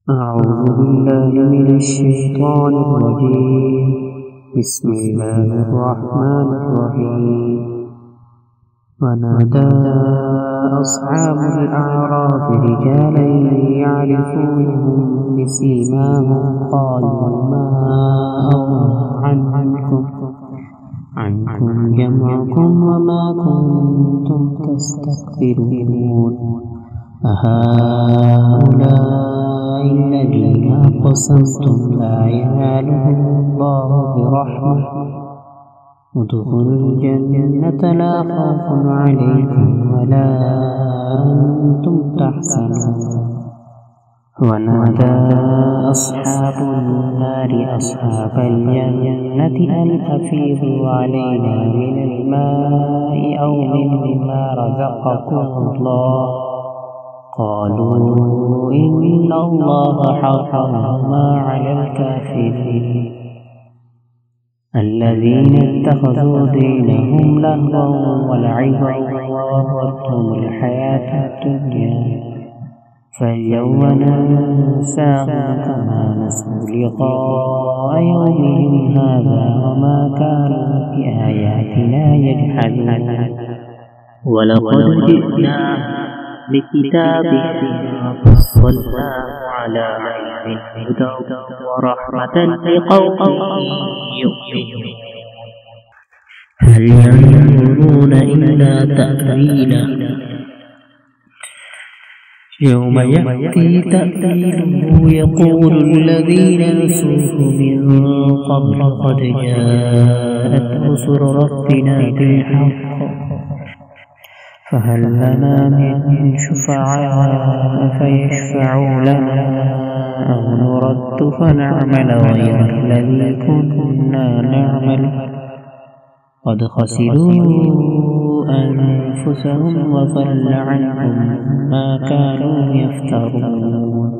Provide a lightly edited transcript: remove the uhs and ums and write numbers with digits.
أعوذ بالله من الشيطان الرجيم. بسم الله الرحمن الرحيم. ونادى أصحاب الأعراف رجالا يعرفونهم بسيماهم قالوا ما أغنى عنكم جمعكم وما كنتم تستكبرون أهؤلاء الذين أقسمتم لا ينالهم الله برحمة ادخلوا الجنة لا خوف عليكم ولا أنتم تحزنون. ونادى أصحاب النار أصحاب الجنة أن أفيضوا علينا من الماء أو مما رزقكم الله قالوا إن الله حرمهما على الكافرين الذين اتخذوا دينهم لهوا ولعبا وغرتهم الحياة الدنيا فاليوم ننساهم كما نسوا لقاء يومهم هذا وما كانوا بآياتنا يجحدون. ولقد جئنا بكتاب فصلناه على علم هدى ورحمة لقوم يؤمنون. هل ينظرون إلا تأويله يوم يأتي تأويله يقول الذين نسوه من قبل قد جاءت رسل ربنا بالحق فهل لنا من شفعاء فيشفعوا لنا أو نرد فنعمل غير الذي كنا نعمل قد خسروا أنفسهم وضل عنهم ما كانوا يفترون.